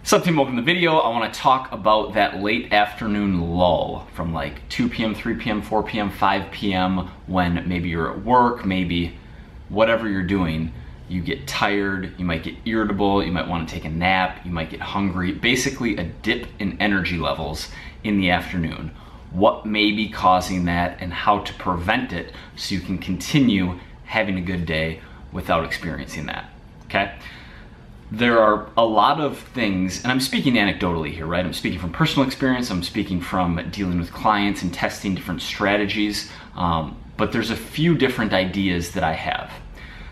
What's up, team? Welcome to the video. I want to talk about that late afternoon lull from like 2 p.m., 3 p.m., 4 p.m., 5 p.m. when maybe you're at work, maybe whatever you're doing, you get tired, you might get irritable, you might want to take a nap, you might get hungry. Basically a dip in energy levels in the afternoon. What may be causing that and how to prevent it so you can continue having a good day without experiencing that, okay? There are a lot of things, and I'm speaking anecdotally here, right? I'm speaking from personal experience, I'm speaking from dealing with clients and testing different strategies, but there's a few different ideas that I have.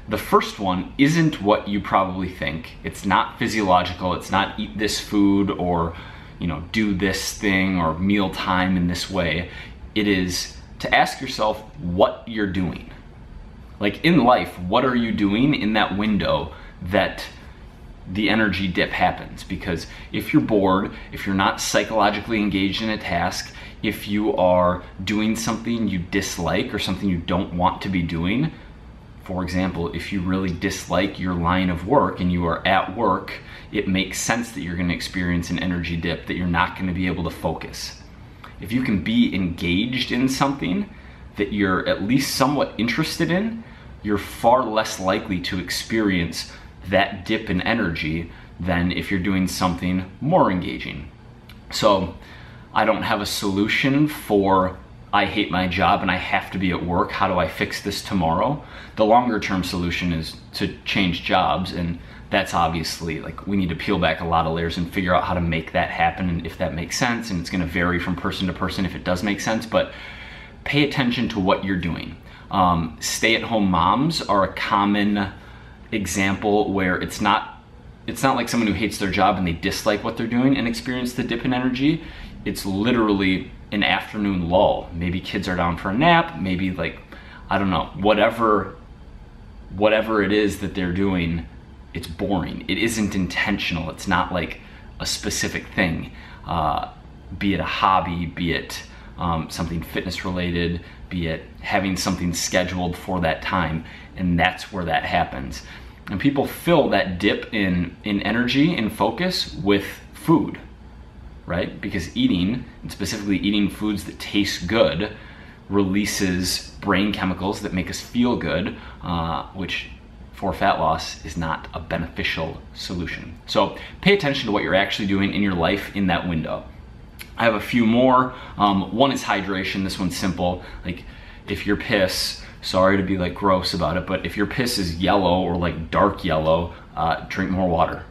The first one isn't what you probably think. It's not physiological, it's not eat this food or, you know, do this thing or meal time in this way. It is to ask yourself what you're doing. Like in life, what are you doing in that window that the energy dip happens? Because if you're bored, if you're not psychologically engaged in a task, if you are doing something you dislike or something you don't want to be doing, for example, if you really dislike your line of work and you are at work, it makes sense that you're going to experience an energy dip, that you're not going to be able to focus. If you can be engaged in something that you're at least somewhat interested in, you're far less likely to experience that dip in energy than if you're doing something more engaging. So I don't have a solution for I hate my job and I have to be at work. How do I fix this tomorrow? The longer term solution is to change jobs, and that's obviously like we need to peel back a lot of layers and figure out how to make that happen and if that makes sense, and it's going to vary from person to person if it does make sense, but pay attention to what you're doing. Stay-at-home moms are a common example where it's not like someone who hates their job and they dislike what they're doing and experience the dip in energy. It's literally an afternoon lull. Maybe kids are down for a nap, maybe like, I don't know, whatever it is that they're doing, it's boring. It isn't intentional. It's not like a specific thing, be it a hobby, be it something fitness related, be it having something scheduled for that time, and that's where that happens. And people fill that dip in energy and focus with food, right? Because eating, and specifically eating foods that taste good, releases brain chemicals that make us feel good, which for fat loss is not a beneficial solution. So pay attention to what you're actually doing in your life in that window. I have a few more. One is hydration. This one's simple. Like if your piss, sorry to be like gross about it, but if your piss is yellow or like dark yellow, drink more water.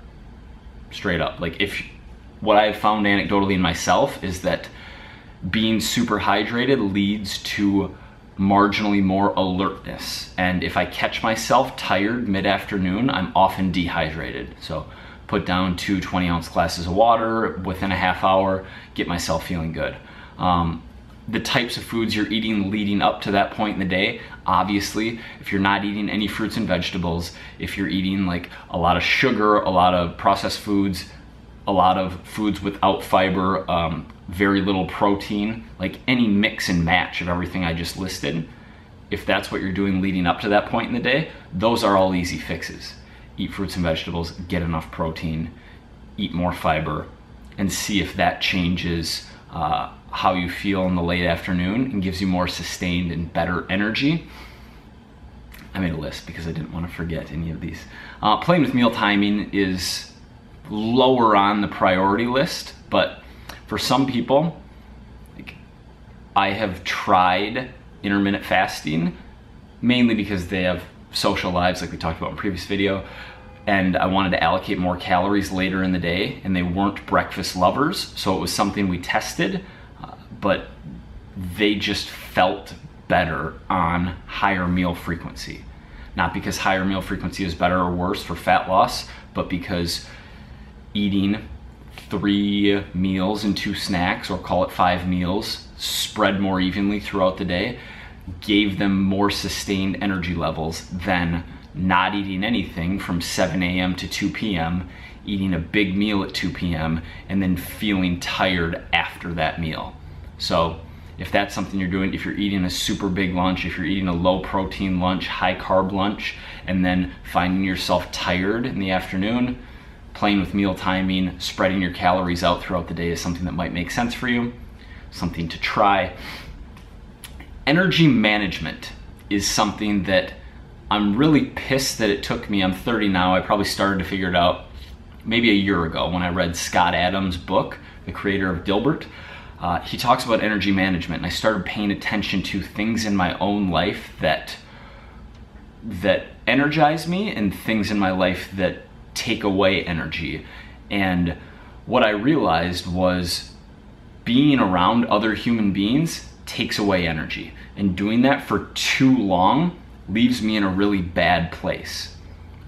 Straight up. Like what I've found anecdotally in myself is that being super hydrated leads to marginally more alertness. And if I catch myself tired mid-afternoon, I'm often dehydrated. So put down 2 20-ounce glasses of water within a half hour, get myself feeling good. The types of foods you're eating leading up to that point in the day, obviously, if you're not eating any fruits and vegetables, if you're eating like a lot of sugar, a lot of processed foods, a lot of foods without fiber, very little protein, like any mix and match of everything I just listed, if that's what you're doing leading up to that point in the day, those are all easy fixes. Eat fruits and vegetables, get enough protein, eat more fiber, and see if that changes how you feel in the late afternoon and gives you more sustained and better energy. I made a list because I didn't want to forget any of these. Playing with meal timing is lower on the priority list, but for some people, like, I have tried intermittent fasting, mainly because they have social lives like we talked about in a previous video, and I wanted to allocate more calories later in the day, and they weren't breakfast lovers, so it was something we tested, but they just felt better on higher meal frequency. Not because higher meal frequency is better or worse for fat loss, but because eating 3 meals and 2 snacks, or call it 5 meals, spread more evenly throughout the day, gave them more sustained energy levels than not eating anything from 7 a.m. to 2 p.m., eating a big meal at 2 p.m., and then feeling tired after that meal. So if that's something you're doing, if you're eating a super big lunch, if you're eating a low protein lunch, high carb lunch, and then finding yourself tired in the afternoon, playing with meal timing, spreading your calories out throughout the day is something that might make sense for you, something to try. Energy management is something that I'm really pissed that it took me. I'm 30 now. I probably started to figure it out maybe a year ago when I read Scott Adams' book, the creator of Dilbert. He talks about energy management, and I started paying attention to things in my own life that energize me and things in my life that take away energy. And what I realized was being around other human beings takes away energy, and doing that for too long leaves me in a really bad place.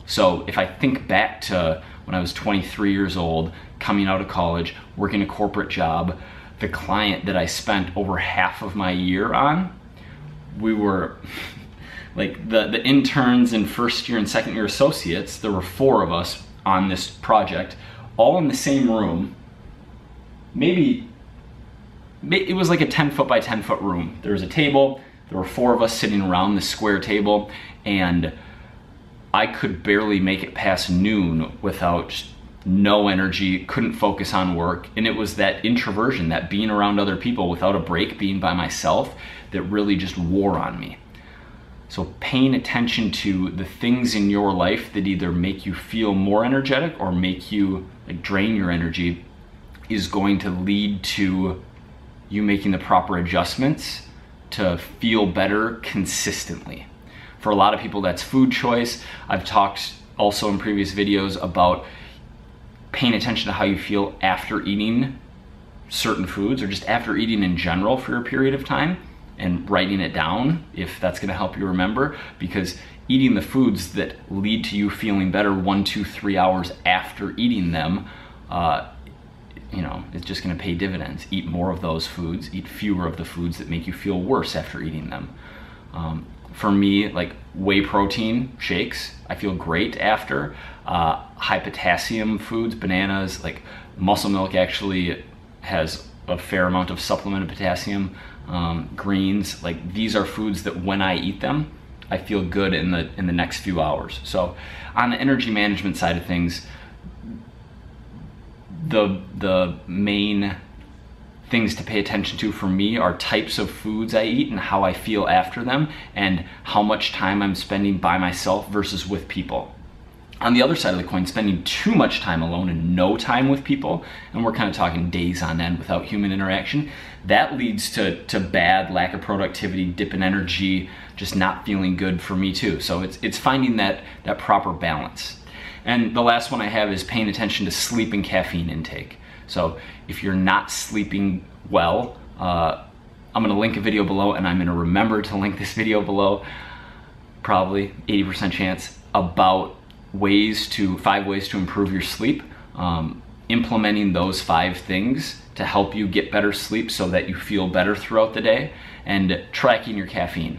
So if I think back to when I was 23 years old, coming out of college, working a corporate job, the client that I spent over half of my year on, we were like the interns and first year and second year associates. There were 4 of us on this project, all in the same room. Maybe it was like a 10 foot by 10 foot room. There was a table, there were 4 of us sitting around this square table, and I could barely make it past noon without no energy, couldn't focus on work. And it was that introversion, that being around other people without a break, being by myself, that really just wore on me. So paying attention to the things in your life that either make you feel more energetic or make you like drain your energy is going to lead to you making the proper adjustments to feel better consistently. For a lot of people, that's food choice. I've talked also in previous videos about paying attention to how you feel after eating certain foods, or just after eating in general for a period of time, and writing it down if that's going to help you remember, because eating the foods that lead to you feeling better 1, 2, 3 hours after eating them, you know, it's just going to pay dividends. Eat more of those foods, eat fewer of the foods that make you feel worse after eating them. For me, like whey protein shakes, I feel great after. High potassium foods, bananas, like muscle milk actually has a fair amount of supplemented potassium. Greens, like these are foods that when I eat them, I feel good in the next few hours. So on the energy management side of things, the main things to pay attention to for me are types of foods I eat and how I feel after them, and how much time I'm spending by myself versus with people. On the other side of the coin, spending too much time alone and no time with people, and we're kind of talking days on end without human interaction, that leads to bad, lack of productivity, dip in energy, just not feeling good for me too. So it's finding that proper balance. And the last one I have is paying attention to sleep and caffeine intake. So if you're not sleeping well, I'm gonna link a video below, and I'm gonna remember to link this video below, probably 80% chance, about 5 ways to improve your sleep. Implementing those 5 things to help you get better sleep so that you feel better throughout the day, and tracking your caffeine.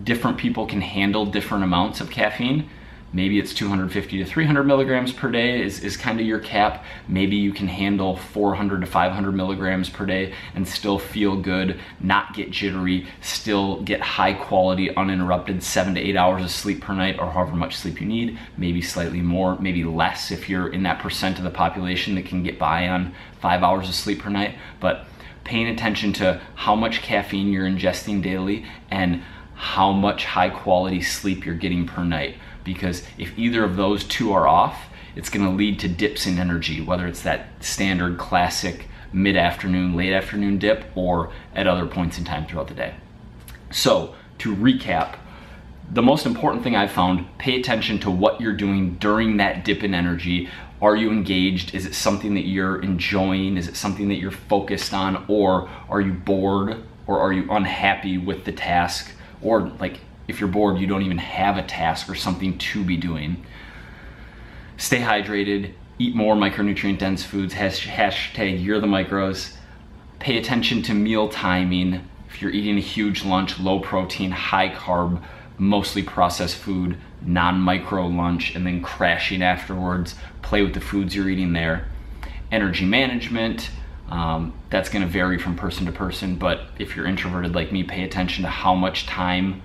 Different people can handle different amounts of caffeine. Maybe it's 250 to 300 milligrams per day is kind of your cap. Maybe you can handle 400 to 500 milligrams per day and still feel good, not get jittery, still get high quality, uninterrupted 7 to 8 hours of sleep per night, or however much sleep you need. Maybe slightly more, maybe less if you're in that percent of the population that can get by on 5 hours of sleep per night. But paying attention to how much caffeine you're ingesting daily and how much high quality sleep you're getting per night. Because if either of those 2 are off, it's gonna lead to dips in energy, whether it's that standard classic mid-afternoon, late afternoon dip, or at other points in time throughout the day. So to recap, the most important thing I've found, pay attention to what you're doing during that dip in energy. Are you engaged? Is it something that you're enjoying? Is it something that you're focused on? Or are you bored? Or are you unhappy with the task? Or like, if you're bored, you don't even have a task or something to be doing. Stay hydrated, eat more micronutrient dense foods, hashtag you're the micros. Pay attention to meal timing. If you're eating a huge lunch, low protein, high carb, mostly processed food, non-micro lunch, and then crashing afterwards, play with the foods you're eating there. Energy management, that's gonna vary from person to person, but if you're introverted like me, pay attention to how much time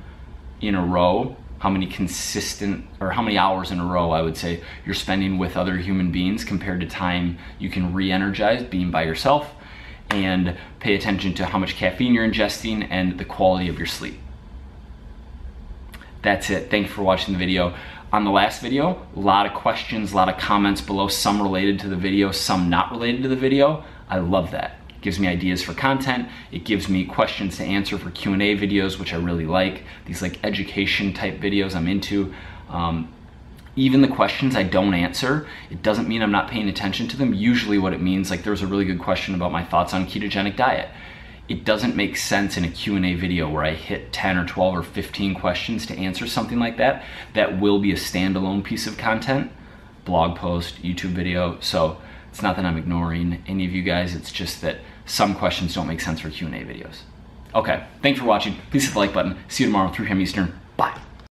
in a row, how many consistent, or how many hours in a row, I would say, you're spending with other human beings compared to time you can re-energize being by yourself, and pay attention to how much caffeine you're ingesting and the quality of your sleep. That's it. Thanks for watching the video. On the last video, a lot of questions, a lot of comments below, some related to the video, some not related to the video. I love that. It gives me ideas for content. It gives me questions to answer for Q&A videos, which I really like. These like education type videos I'm into. Even the questions I don't answer, it doesn't mean I'm not paying attention to them. Usually what it means, like there was a really good question about my thoughts on ketogenic diet. It doesn't make sense in a Q&A video where I hit 10 or 12 or 15 questions to answer something like that. That will be a standalone piece of content, blog post, YouTube video. So it's not that I'm ignoring any of you guys, it's just that some questions don't make sense for Q&A videos. Okay, thanks for watching. Please hit the like button. See you tomorrow, 3 p.m. Eastern.